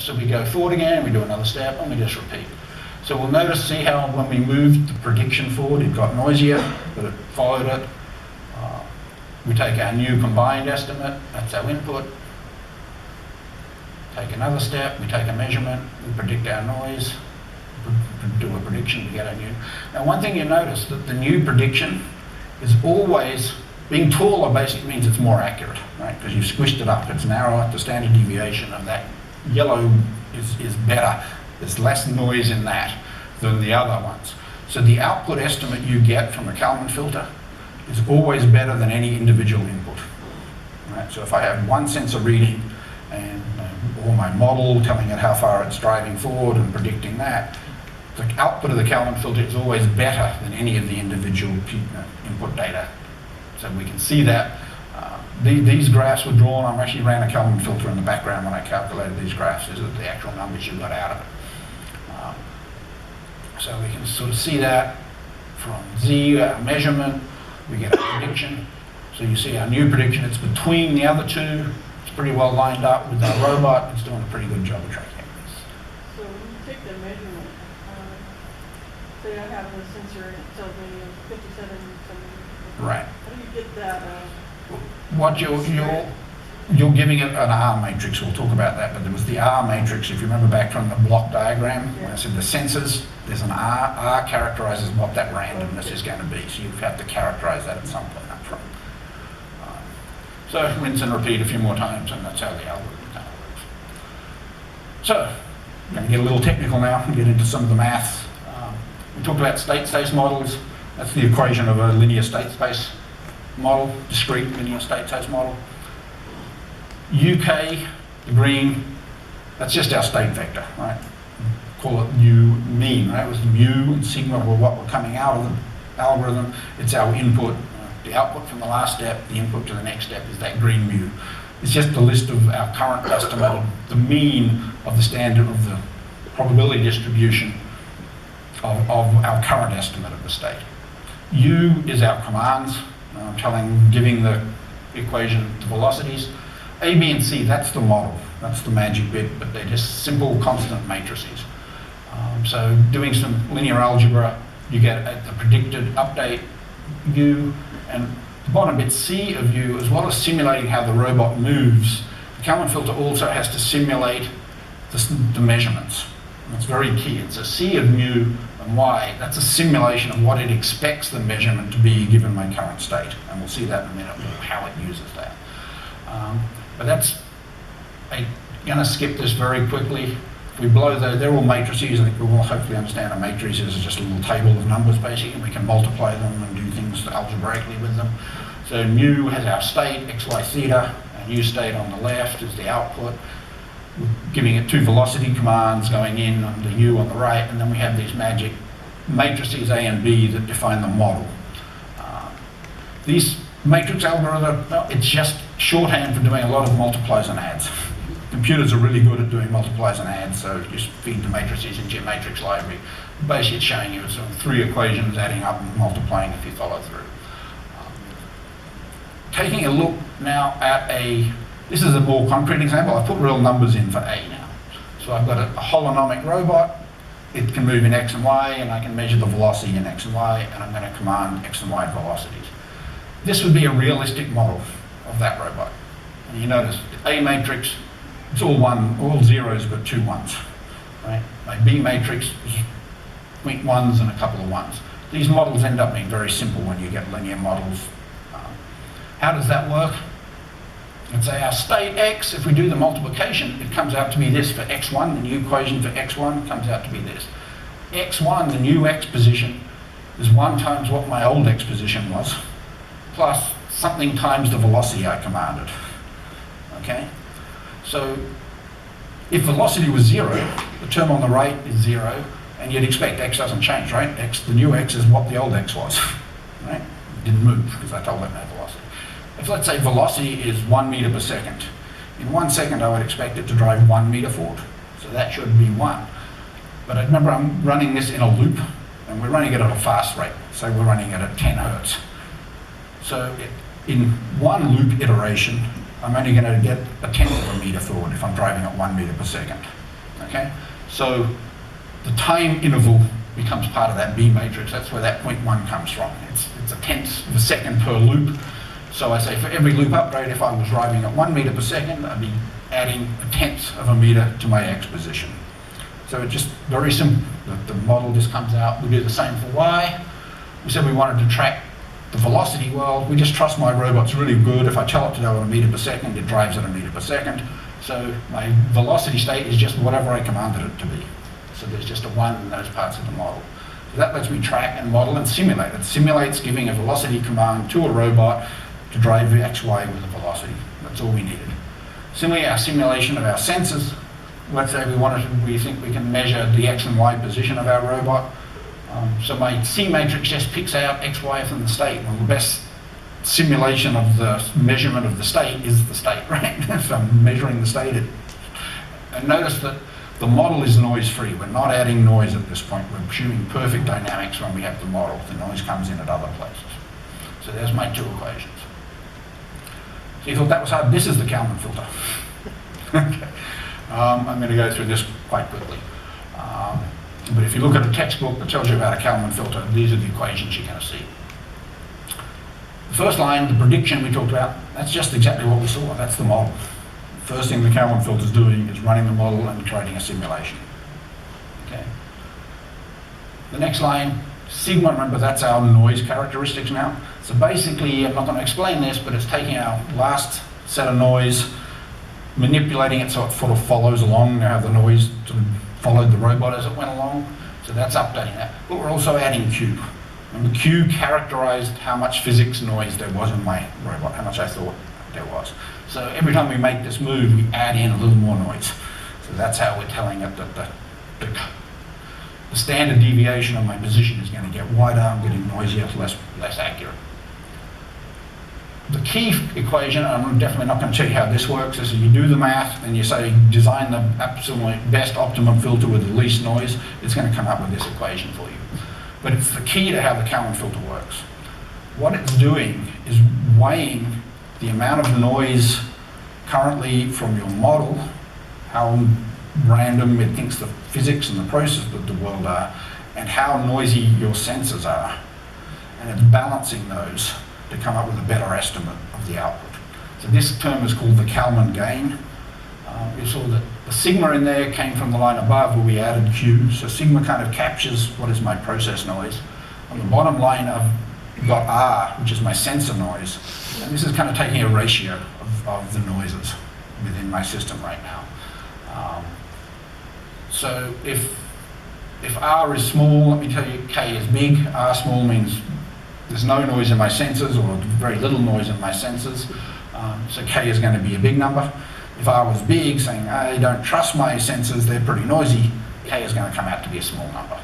So we go forward again, we do another step, and we just repeat. So we'll notice, see how when we moved the prediction forward, it got noisier, but it followed it. We take our new combined estimate, that's our input. Take another step, we take a measurement, we predict our noise, do a prediction, we get our new. Now one thing you notice, that the new prediction is always, being taller basically means it's more accurate, right? Because you've squished it up, it's narrower, the standard deviation of that yellow is better. There's less noise in that than the other ones. So the output estimate you get from a Kalman filter is always better than any individual input, right? So if I have one sensor reading and or my model telling it how far it's driving forward and predicting that, the output of the Kalman filter is always better than any of the individual input data. So we can see that. These graphs were drawn, I actually ran a Kalman filter in the background when I calculated these graphs. These are the actual numbers you got out of it. So we can sort of see that from Z, our measurement, we get a prediction. So you see our new prediction, it's between the other two. It's pretty well lined up with our robot. It's doing a pretty good job of tracking this. So when you take the measurement, say I have a sensor and it tells me 57 something. Right. How do you get that? What you're giving it an R matrix. We'll talk about that, but there was the R matrix. If you remember back from the block diagram, when I said the sensors, there's an R. R characterizes what that randomness is going to be. So you have to characterize that at some point up front. So rinse and repeat a few more times, and that's how the algorithm kind of works. So I'm going to get a little technical now and get into some of the maths. We talked about state space models. That's the equation of a linear state space model, discrete linear state space model. UK, the green, that's just our state vector, right? Call it mu mean, right? It was mu and sigma were what were coming out of the algorithm. It's our input. The output from the last step, the input to the next step is that green mu. It's just the list of our current estimate, the mean of the standard of the probability distribution of our current estimate of the state. U is our commands, giving the equation the velocities. A, B, and C, that's the model. That's the magic bit, but they're just simple constant matrices. So doing some linear algebra, you get the predicted update U, and the bottom bit C of U, as well as simulating how the robot moves, the Kalman filter also has to simulate the measurements. That's very key. It's a C of mu and Y. That's a simulation of what it expects the measurement to be given my current state. And we'll see that in a minute, how it uses that. But that's, I'm going to skip this very quickly. If we blow those, they're all matrices. I think we will hopefully understand a matrix is just a little table of numbers basically, and we can multiply them and do things algebraically with them. So mu has our state, x, y, theta, and u state on the left is the output. We're giving it two velocity commands going in on the u on the right, and then we have these magic matrices A and B that define the model. These matrix algorithm, well, it's just shorthand for doing a lot of multiplies and adds. Computers are really good at doing multiplies and adds, so you just feed the matrices into your matrix library. Basically it's showing you sort of three equations adding up and multiplying if you follow through. Taking a look now at this is a more concrete example. I've put real numbers in for A now. So I've got a holonomic robot. It can move in X and Y, and I can measure the velocity in X and Y, and I'm going to command X and Y velocities. This would be a realistic model of that robot. And you notice A matrix, it's all zeros but two ones, right? My B matrix is ones and a couple of ones. These models end up being very simple when you get linear models. How does that work? Let's say our state X, if we do the multiplication, it comes out to be this for X1, the new equation for X1 comes out to be this. X1, the new X position, is 1 times what my old X position was, plus something times the velocity I commanded, okay? So if velocity was 0, the term on the right is 0, and you'd expect X doesn't change, right? X, the new X is what the old X was, right? It didn't move because I told it no velocity. If let's say velocity is 1 meter per second, in 1 second I would expect it to drive 1 meter forward. So that should be 1. But I remember I'm running this in a loop, and we're running it at a fast rate. So we're running it at 10 hertz. So in one loop iteration, I'm only going to get a tenth of a meter forward if I'm driving at 1 meter per second. Okay, so the time interval becomes part of that B matrix. That's where that 0.1 comes from. It's a tenth of a second per loop. So I say for every loop upgrade, if I was driving at 1 meter per second, I'd be adding a tenth of a meter to my X position. So it's just very simple. The model just comes out. We do the same for Y. We said we wanted to track the velocity. Well, we just trust my robot's really good. If I tell it to go at a meter per second, it drives at a meter per second. So my velocity state is just whatever I commanded it to be. So there's just a 1 in those parts of the model. So that lets me track and model and simulate. It simulates giving a velocity command to a robot to drive the XY with a velocity. That's all we needed. Similarly, our simulation of our sensors. Let's say we think we can measure the X and Y position of our robot. So my C matrix just picks out X, Y from the state. Well, the best simulation of the measurement of the state is the state, right? If I'm measuring the state, and notice that the model is noise-free. We're not adding noise at this point. We're assuming perfect dynamics when we have the model. The noise comes in at other places. So there's my two equations. So you thought that was hard? This is the Kalman filter. Okay. I'm going to go through this quite quickly. But if you look at a textbook that tells you about a Kalman filter, these are the equations you're going to see. The first line, the prediction we talked about, that's just exactly what we saw. That's the model. First thing the Kalman filter is doing is running the model and creating a simulation. Okay. The next line, sigma, remember that's our noise characteristics now. So basically, I'm not going to explain this, but it's taking our last set of noise, manipulating it so it sort of follows along. Now the noise sort of followed the robot as it went along. So that's updating that. But we're also adding Q. And the Q characterized how much physics noise there was in my robot, how much I thought there was. So every time we make this move, we add in a little more noise. So that's how we're telling it that the standard deviation of my position is going to get wider, I'm getting noisier, less accurate. The key equation, and I'm definitely not going to tell you how this works, is you do the math and you say design the absolute best optimum filter with the least noise, it's going to come up with this equation for you. But it's the key to how the Kalman filter works. What it's doing is weighing the amount of noise currently from your model, how random it thinks the physics and the process of the world are, and how noisy your sensors are. And it's balancing those to come up with a better estimate of the output. So this term is called the Kalman gain. You saw that the sigma in there came from the line above where we added Q. So sigma kind of captures what is my process noise. On the bottom line I've got R, which is my sensor noise. And this is kind of taking a ratio of the noises within my system right now. So if R is small, let me tell you K is big. R small means there's no noise in my sensors or very little noise in my sensors. So K is going to be a big number. If R was big, saying I don't trust my sensors, they're pretty noisy, K is going to come out to be a small number.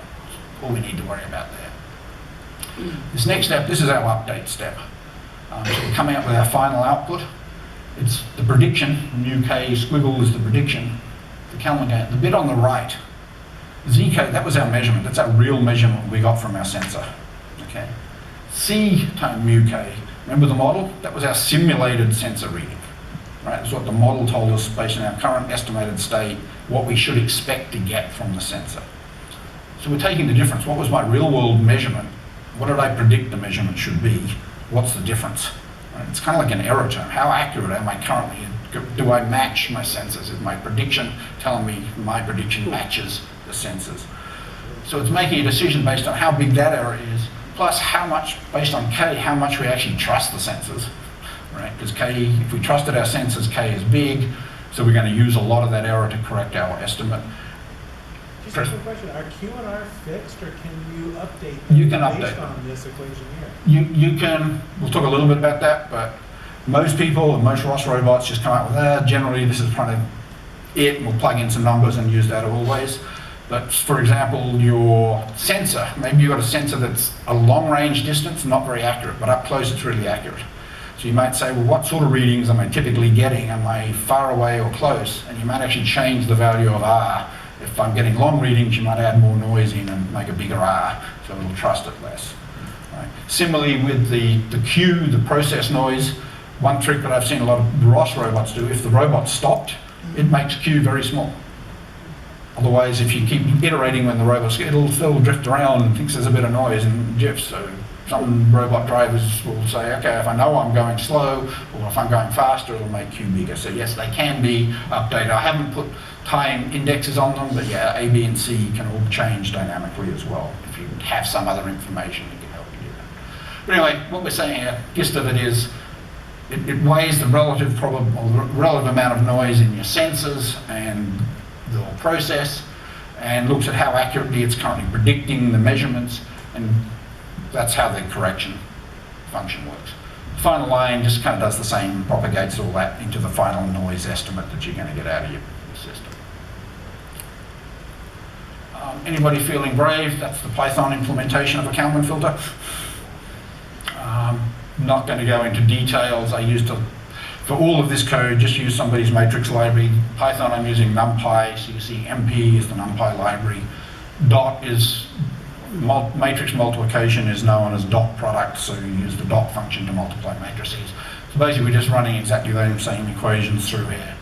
All we need to worry about there. This next step, this is our update step. So we're coming up with our final output. It's the prediction, mu K squiggle is the prediction. The Kalman gain, the bit on the right, ZK, that was our measurement. That's our real measurement we got from our sensor. Okay. C times mu K, remember the model? That was our simulated sensor reading. Right? That's what the model told us based on our current estimated state, what we should expect to get from the sensor. So we're taking the difference. What was my real world measurement? What did I predict the measurement should be? What's the difference? Right? It's kind of like an error term. How accurate am I currently? Do I match my sensors? Is my prediction telling me my prediction matches the sensors? So it's making a decision based on how big that error is, plus how much, based on K, how much we actually trust the sensors. Right? Because K, if we trusted our sensors, K is big, so we're going to use a lot of that error to correct our estimate. Just a quick question, are Q and R fixed, or can you update them You can based update on this equation here? You can, we'll talk a little bit about that, but most people and most ROS robots just come out with that. Generally, this is kind of it, and we'll plug in some numbers and use that always. But for example, your sensor, maybe you've got a sensor that's a long range distance, not very accurate, but up close it's really accurate. So you might say, well, what sort of readings am I typically getting? Am I far away or close? And you might actually change the value of R. If I'm getting long readings, you might add more noise in and make a bigger R, so it'll trust it less. Right? Similarly with the Q, the process noise, one trick that I've seen a lot of ROS robots do, if the robot stopped, it makes Q very small. Otherwise, if you keep iterating when the robot's, it'll still drift around and thinks there's a bit of noise and GIFs. So some robot drivers will say, okay, if I know I'm going slow or if I'm going faster, it'll make Q bigger. So yes, they can be updated. I haven't put time indexes on them, but yeah, A, B, and C can all change dynamically as well. If you have some other information, it can help you do that. But anyway, what we're saying here, gist of it is, it weighs the relative amount of noise in your sensors and the process, and looks at how accurately it's currently predicting the measurements, and that's how the correction function works. The final line just kind of does the same, propagates all that into the final noise estimate that you're going to get out of your system. Anybody feeling brave? That's the Python implementation of a Kalman filter. Not going to go into details. I used to, for all of this code, just use somebody's matrix library. Python, I'm using NumPy, so you see MP is the NumPy library. Dot is, matrix multiplication is known as dot product, so you use the dot function to multiply matrices. So basically we're just running exactly the same equations through here.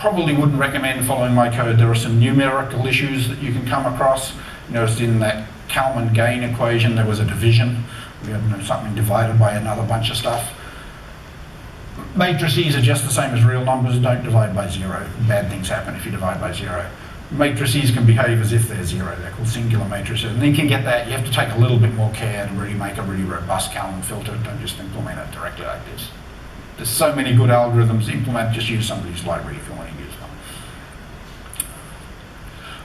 Probably wouldn't recommend following my code. There are some numerical issues that you can come across. You noticed in that Kalman gain equation there was a division. We had something divided by another bunch of stuff. Matrices are just the same as real numbers. Don't divide by zero. Bad things happen if you divide by zero. Matrices can behave as if they're zero. They're called singular matrices. And you can get that. You have to take a little bit more care to really make a really robust Kalman filter. Don't just implement it directly like this. There's so many good algorithms to implement. Just use somebody's library if you want to use them.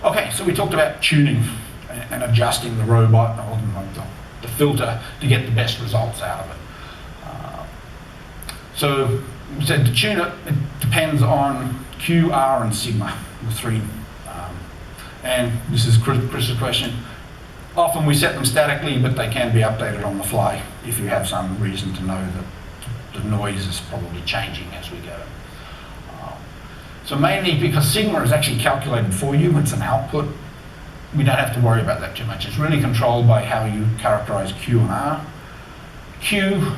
Okay, so we talked about tuning and adjusting the robot or the filter to get the best results out of it. So we said to tune it, it depends on Q, R, and sigma, the three. And this is Chris's question. Often we set them statically, but they can be updated on the fly if you have some reason to know that the noise is probably changing as we go. So mainly because sigma is actually calculated for you, it's an output. We don't have to worry about that too much. It's really controlled by how you characterize Q and R. Q,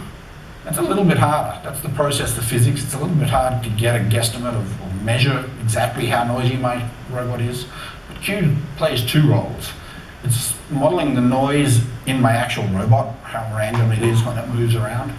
that's a little bit harder. That's the process, the physics. It's a little bit hard to get a guesstimate of or measure exactly how noisy my robot is. But Q plays two roles. It's modeling the noise in my actual robot, how random it is when it moves around.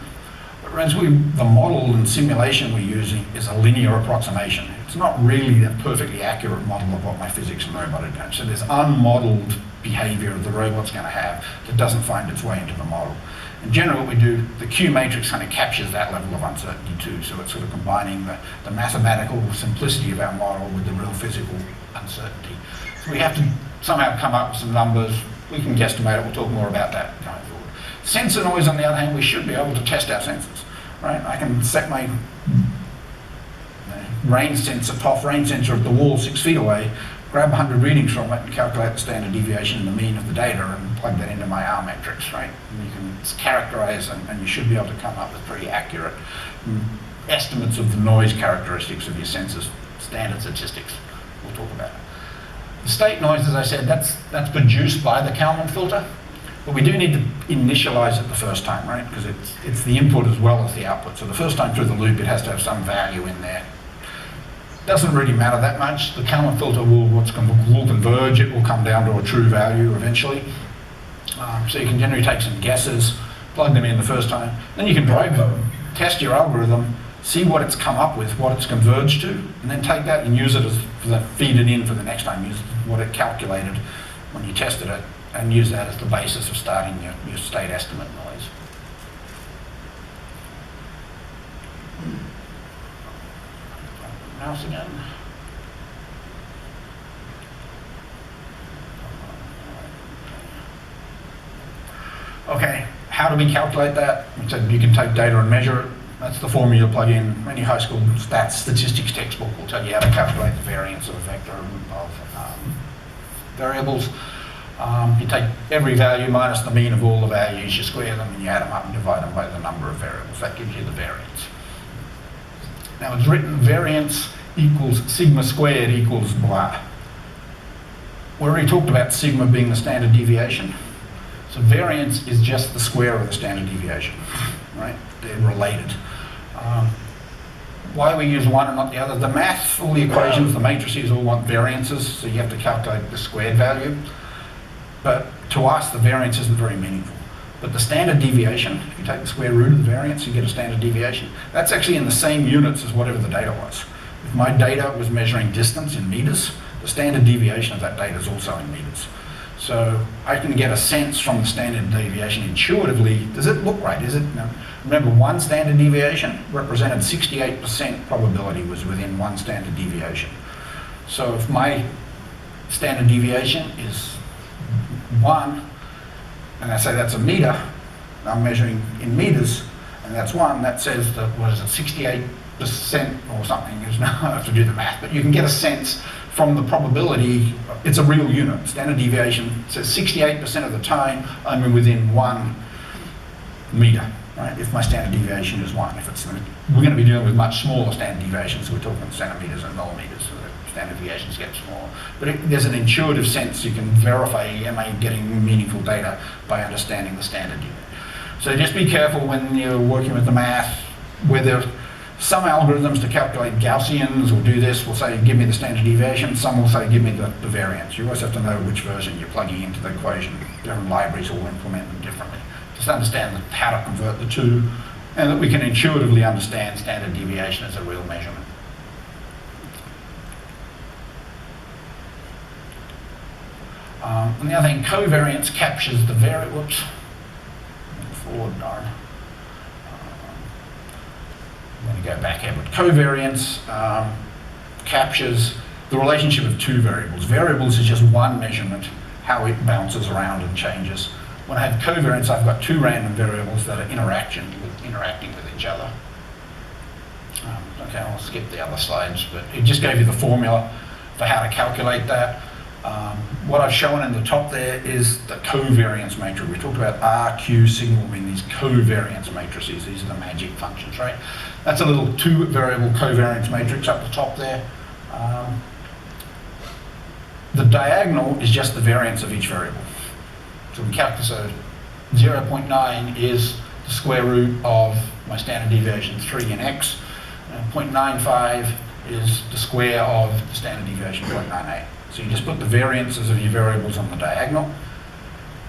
Whereas the model and simulation we're using is a linear approximation. It's not really a perfectly accurate model of what my physics and robot are doing. So there's unmodeled behavior the robot's going to have that doesn't find its way into the model. In general, what we do, the Q matrix kind of captures that level of uncertainty too. So it's sort of combining the mathematical simplicity of our model with the real physical uncertainty. So we have to somehow come up with some numbers. We can guesstimate it. We'll talk more about that going forward. Sensor noise, on the other hand, we should be able to test our sensors, right? I can set my rain sensor, TOF rain sensor at the wall 6 feet away, grab 100 readings from it and calculate the standard deviation and the mean of the data and plug that into my R matrix, right? And you can characterize and you should be able to come up with pretty accurate estimates of the noise characteristics of your sensors, standard statistics. We'll talk about it. The state noise, as I said, that's produced by the Kalman filter. But we do need to initialize it the first time, right? Because it's the input as well as the output. So the first time through the loop, it has to have some value in there. Doesn't really matter that much. The Kalman filter will converge. It will come down to a true value eventually. So you can generally take some guesses, plug them in the first time. Then you can drive them, test your algorithm, see what it's come up with, what it's converged to, and then take that and use it as feed it in for the next time. Use what it calculated when you tested it, and use that as the basis of starting your state estimate noise. Mouse again. Okay, how do we calculate that? So you can take data and measure it. That's the formula you plug in. Any high school statistics textbook will tell you how to calculate the variance of a vector of variables. You take every value minus the mean of all the values, you square them and you add them up and divide them by the number of variables. That gives you the variance. Now it's written variance equals sigma squared equals blah. We already talked about sigma being the standard deviation. So variance is just the square of the standard deviation, right? They're related. why we use one and not the other. The math, all the equations, the matrices all want variances, so you have to calculate the squared value. But to us, the variance isn't very meaningful. But the standard deviation, if you take the square root of the variance, you get a standard deviation. That's actually in the same units as whatever the data was. If my data was measuring distance in meters, the standard deviation of that data is also in meters. So I can get a sense from the standard deviation intuitively. Does it look right? Is it? No. Remember, one standard deviation represented 68% probability was within one standard deviation. So if my standard deviation is 1, and I say that's a meter, I'm measuring in meters, and that's 1, that says that, what is it, 68% or something, I have to do the math, but you can get a sense from the probability. It's a real unit. Standard deviation says 68% of the time I'm within 1 meter, right? If my standard deviation is 1. If it's, we're going to be dealing with much smaller standard deviations, so we're talking centimeters and millimeters, so the standard deviations get smaller. But there's an intuitive sense you can verify, am I getting meaningful data by understanding the standard deviation. So just be careful when you're working with the math, whether some algorithms to calculate Gaussians will do this, will say, give me the standard deviation. Some will say, give me the variance. You always have to know which version you're plugging into the equation. Different libraries will implement them differently. Just understand how to convert the two, and that we can intuitively understand standard deviation as a real measurement. And the other thing, covariance captures the whoops, forward, darn. I'm going to go back here, but covariance captures the relationship of two variables. Variables is just one measurement, how it bounces around and changes. When I have covariance, I've got two random variables that are interacting with each other. Okay, I'll skip the other slides, but it just gave you the formula for how to calculate that. What I've shown in the top there is the covariance matrix. We talked about R, Q, sigma being these covariance matrices. These are the magic functions, right? That's a little two-variable covariance matrix up the top there. The diagonal is just the variance of each variable. So we calculate, so 0.9 is the square root of my standard deviation 3 in X, and 0.95 is the square of the standard deviation 0.98. So you just put the variances of your variables on the diagonal.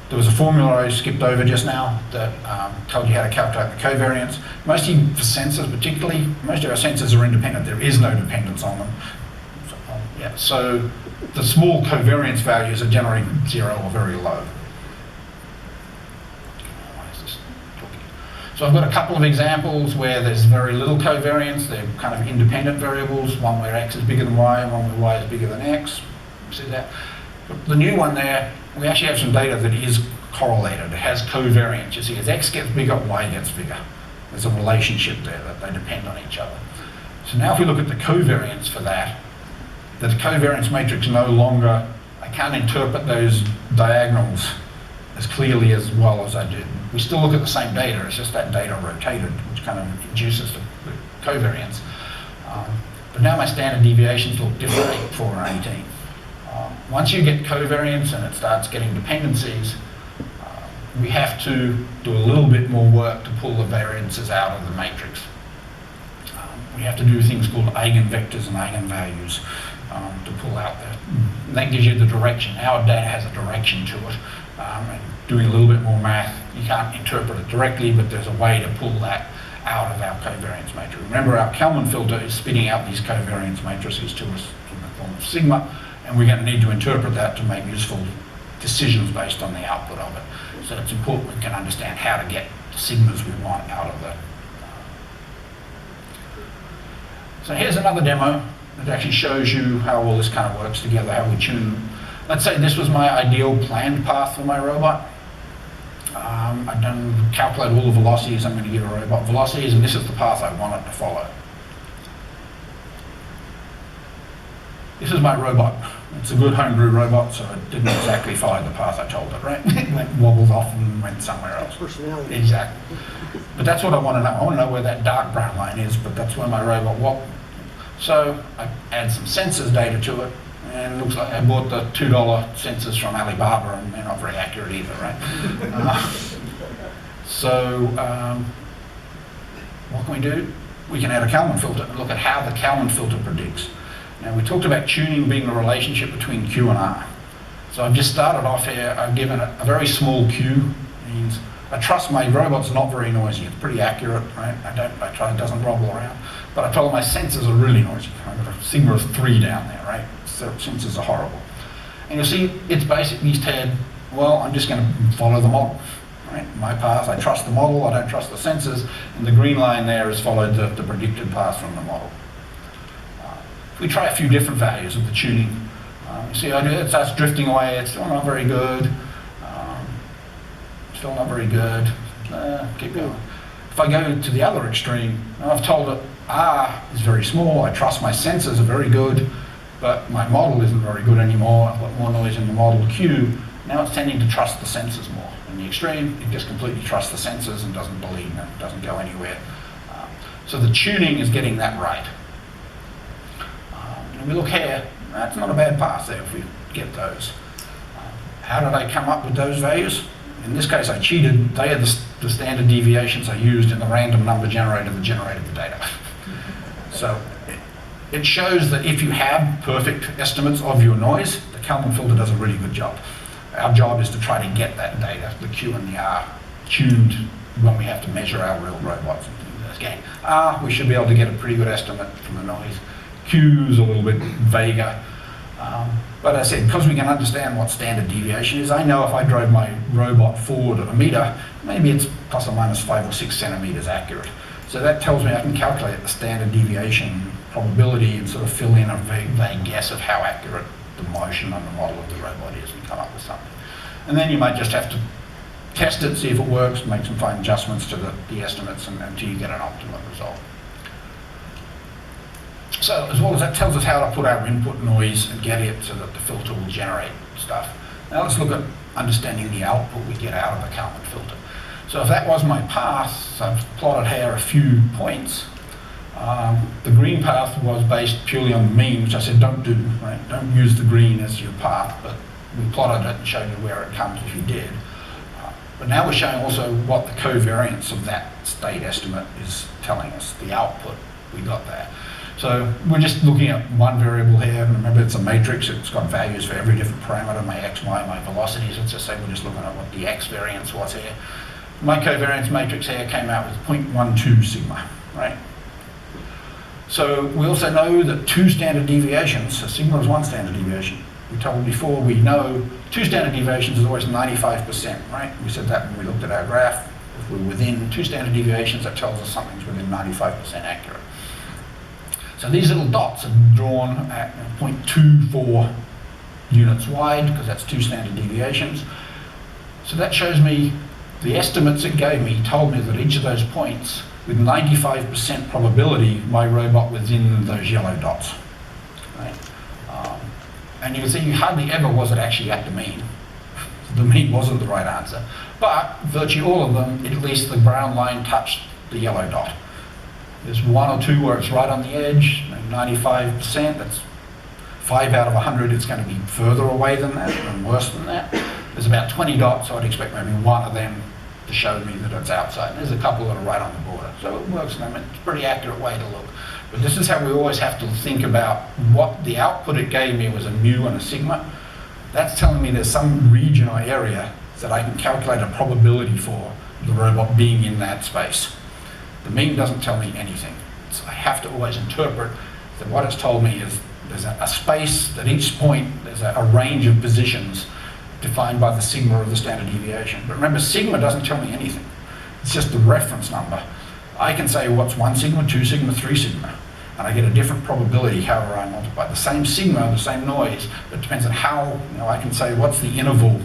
There was a formula I skipped over just now that told you how to calculate the covariance. Mostly for sensors particularly, most of our sensors are independent. There is no dependence on them. So the small covariance values are generally 0 or very low. So I've got a couple of examples where there's very little covariance. They're kind of independent variables, one where X is bigger than Y and one where Y is bigger than X. See that? But the new one there, we actually have some data that is correlated. It has covariance. You see, as X gets bigger, Y gets bigger. There's a relationship there that they depend on each other. So now if we look at the covariance for that, the covariance matrix no longer, I can't interpret those diagonals as clearly as well as I did. We still look at the same data, it's just that data rotated, which kind of induces the covariance. But now my standard deviations look different, 8, 4, and 18. Once you get covariance and it starts getting dependencies, we have to do a little bit more work to pull the variances out of the matrix. We have to do things called eigenvectors and eigenvalues to pull out that. And that gives you the direction. Our data has a direction to it. And doing a little bit more math, you can't interpret it directly, but there's a way to pull that out of our covariance matrix. Remember, our Kalman filter is spitting out these covariance matrices to us in the form of sigma, and we're going to need to interpret that to make useful decisions based on the output of it. So it's important we can understand how to get the sigmas we want out of that. So here's another demo that actually shows you how all this kind of works together, how we tune. Let's say this was my ideal planned path for my robot. I've done calculate all the velocities I'm going to give a robot velocities, and this is the path I want it to follow. This is my robot. It's a good homebrew robot, so it didn't exactly follow the path I told it, right? It wobbled off and went somewhere else. Personality. Exactly. But that's what I want to know. I want to know where that dark brown line is, but that's where my robot wobbled. So I add some sensors data to it, and it looks like I bought the $2 sensors from Alibaba, and they're not very accurate either, right? What can we do? we can add a Kalman filter and look at how the Kalman filter predicts. Now, we talked about tuning being the relationship between Q and R. So I've just started off here, I've given it a very small Q, means I trust my robot's not very noisy, it's pretty accurate, right? I try it doesn't wobble around. But I told my sensors are really noisy. I've got a sigma of 3 down there, right? So sensors are horrible. And you'll see it's basically said, well, I'm just going to follow the model, right? My path, I trust the model, I don't trust the sensors, and the green line there has followed the predicted path from the model. If we try a few different values of the tuning, you see it starts drifting away, it's still not very good. Still not very good. Keep going. If I go to the other extreme, I've told it R is very small, I trust my sensors are very good, but my model isn't very good anymore, I've got more noise in the model Q. Now it's tending to trust the sensors more. In the extreme, it just completely trusts the sensors and doesn't believe them, doesn't go anywhere. So the tuning is getting that right. And we look here, that's not a bad path there if we get those. How did I come up with those values? In this case, I cheated. They are the standard deviations I used in the random number generator that generated the data. So it shows that if you have perfect estimates of your noise, the Kalman filter does a really good job. Our job is to try to get that data, the Q and the R, tuned when we have to measure our real robots and things. Again, R, we should be able to get a pretty good estimate from the noise. Q's a little bit vaguer. But as I said, because we can understand what standard deviation is, I know if I drove my robot forward at a meter, maybe it's plus or minus 5 or 6 centimeters accurate. So that tells me I can calculate the standard deviation probability and sort of fill in a vague guess of how accurate the motion on the model of the robot is and come up with something. And then you might just have to test it, see if it works, make some fine adjustments to the estimates until you get an optimum result. So as well as that tells us how to put our input noise and get it so that the filter will generate stuff. Now let's look at understanding the output we get out of the Kalman filter. So if that was my path, I've plotted here a few points. The green path was based purely on the mean, which I said don't do, right? Don't use the green as your path, but we plotted it and showed you where it comes if you did. But now we're showing also what the covariance of that state estimate is telling us, the output we got there. So we're just looking at one variable here, and remember it's a matrix, it's got values for every different parameter, my x, y, my velocities. Let's just say we're just looking at what the x variance was here. My covariance matrix here came out with 0.12 sigma, right? So we also know that 2 standard deviations, so sigma is 1 standard deviation. We told before, we know 2 standard deviations is always 95%, right? We said that when we looked at our graph. If we're within 2 standard deviations, that tells us something's within 95% accurate. So these little dots are drawn at 0.24 units wide, because that's 2 standard deviations. So that shows me the estimates it gave me told me that each of those points, with 95% probability, my robot was in those yellow dots. Right? And you can see hardly ever was it actually at the mean. The mean wasn't the right answer. But virtually all of them, at least the brown line touched the yellow dot. There's 1 or 2 where it's right on the edge, 95%, that's 5 out of 100, it's going to be further away than that and worse than that. There's about 20 dots, so I'd expect maybe 1 of them to show me that it's outside. And there's a couple that are right on the border. So it works, and it's a pretty accurate way to look. But this is how we always have to think about what the output it gave me was a mu and a sigma. That's telling me there's some region or area that I can calculate a probability for the robot being in that space. The mean doesn't tell me anything. So I have to always interpret that what it's told me is there's a space at each point, there's a range of positions defined by the sigma of the standard deviation. But remember, sigma doesn't tell me anything. It's just the reference number. I can say what's 1 sigma, 2 sigma, 3 sigma, and I get a different probability however I multiply. The same sigma, the same noise, but it depends on how, I can say what's the interval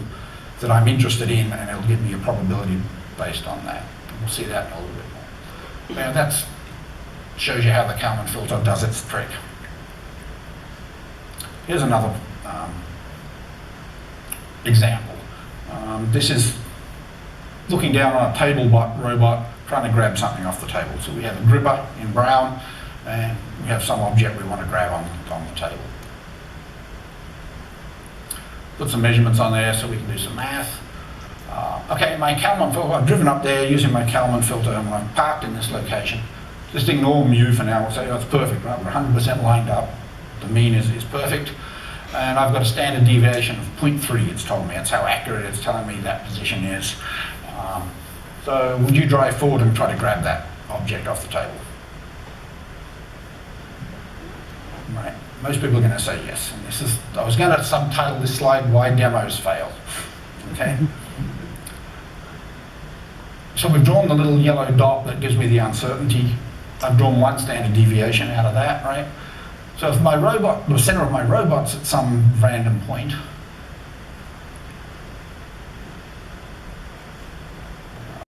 that I'm interested in, and it'll give me a probability based on that. And we'll see that in a little bit more. Now that shows you how the Kalman filter does its trick. Here's another example. This is looking down on a table robot trying to grab something off the table. So we have a gripper in brown and we have some object we want to grab on the table. Put some measurements on there so we can do some math. Okay, my Kalman filter, I've driven up there using my Kalman filter and I'm parked in this location. Just ignore mu for now. We'll say, oh, it's perfect, right? We're 100% lined up. The mean is perfect. And I've got a standard deviation of 0.3, it's told me. That's how accurate it's telling me that position is. So would you drive forward and try to grab that object off the table? Right. Most people are going to say yes. And this is, I was going to subtitle this slide, Why Demos Fail. Okay? So we've drawn the little yellow dot that gives me the uncertainty. I've drawn one standard deviation out of that, right? So if my robot, the center of my robot's at some random point,